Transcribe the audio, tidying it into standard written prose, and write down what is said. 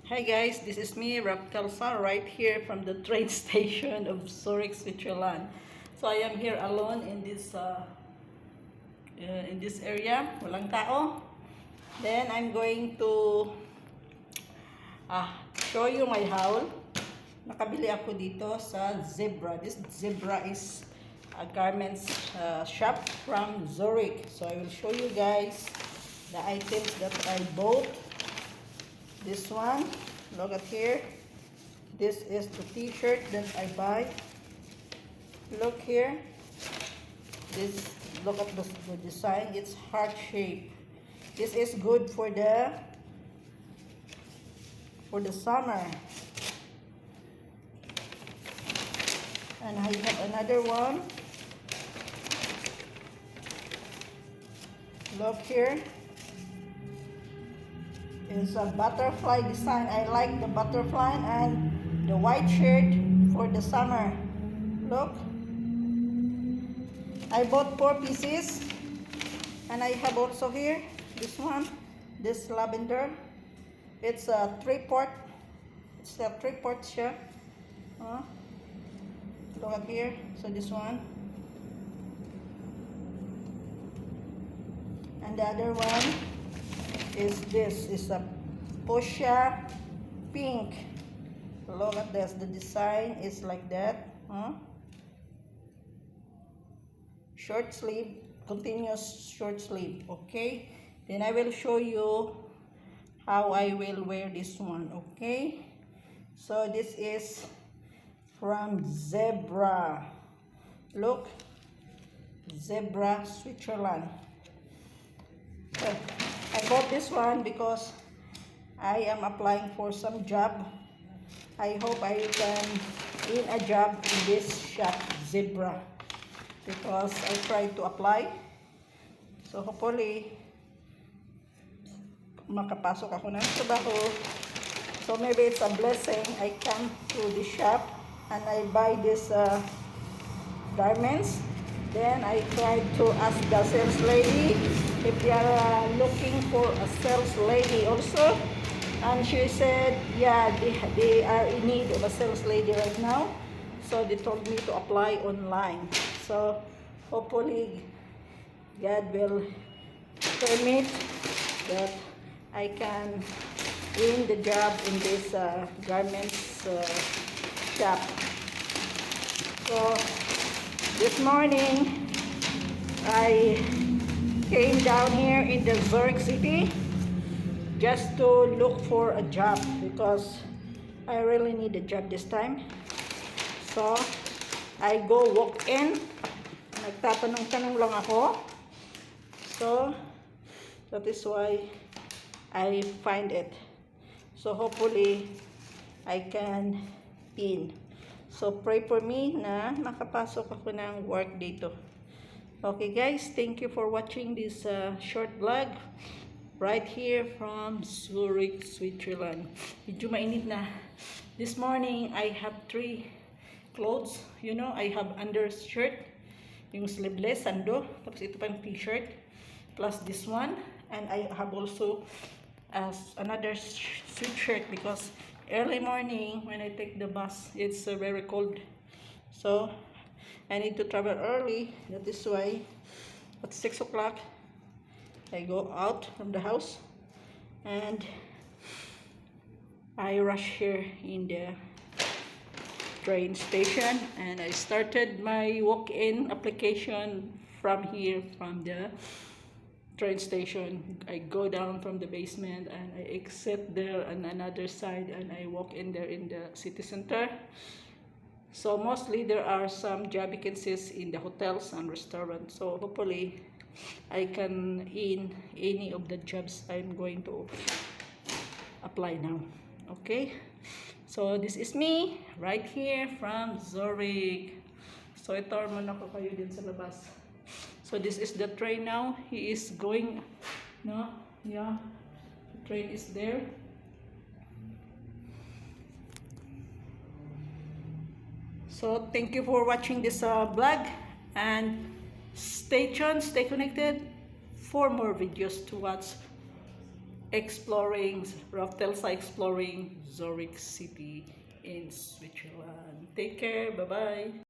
Hi guys, this is me, Rafthelsa, right here from the train station of Zürich, Switzerland. So I am here alone in this area, walang tao. Then I'm going to show you my haul. Nakabili ako dito sa Zebra. This Zebra is a garments shop from Zürich. So I will show you guys the items that I bought. This one, look at here. This is the t-shirt that I buy. Look here. Look at the design. It's heart shape. This is good for the summer. And I have another one. Look here. It's a butterfly design. I like the butterfly and the white shirt for the summer. Look. I bought 4 pieces. And I have also here this one. This lavender. It's a 3/4. It's a 3/4 shirt. Look at here. So this one. And the other one is this. Is a fuchsia pink. Look at this. The design is like that. Short sleeve. Continuous short sleeve. Okay. Then I will show you how I will wear this one. Okay. So this is from Zebra. Look. Zebra, Switzerland. So, I bought this one because I am applying for some job. I hope I can win a job in this shop, Zebra, because I tried to apply. So hopefully, makapasok ako ng trabaho. So maybe it's a blessing. I come to the shop and I buy this garments. Then I tried to ask the sales lady if they are looking for a sales lady also. And she said, yeah, they are in need of a sales lady right now. So they told me to apply online. So hopefully God will permit that I can win the job in this garments shop. So this morning, I came down here in the Zürich city just to look for a job because I really need a job this time. So, I go walk in. Nagtatanong-tanong lang ako. So, that is why I find it. So, hopefully, I can in. So, pray for me na makapasok ako ng work dito. Okay guys, thank you for watching this short vlog right here from Zürich, Switzerland. Medyo mainit na. This morning, I have 3 clothes. You know, I have undershirt, yung sleeveless, sando. Tapos ito pa yung t-shirt. Plus this one. And I have also another sweatshirt because early morning when I take the bus, it's very cold. So, I need to travel early. That is why at 6 o'clock, I go out from the house and I rush here in the train station and I started my walk-in application from here, from the train station. I go down from the basement and I exit there on another side and I walk in there in the city center. So mostly there are some job vacancies in the hotels and restaurants. So hopefully I can in any of the jobs I'm going to apply now. Okay. So this is me right here from Zürich. So ito muna ko kayo din sa labas. So this is the train now. He is going, no? Yeah, the train is there. So thank you for watching this vlog and stay tuned, stay connected for more videos to watch Rafthelsa exploring Zurich City in Switzerland. Take care. Bye-bye.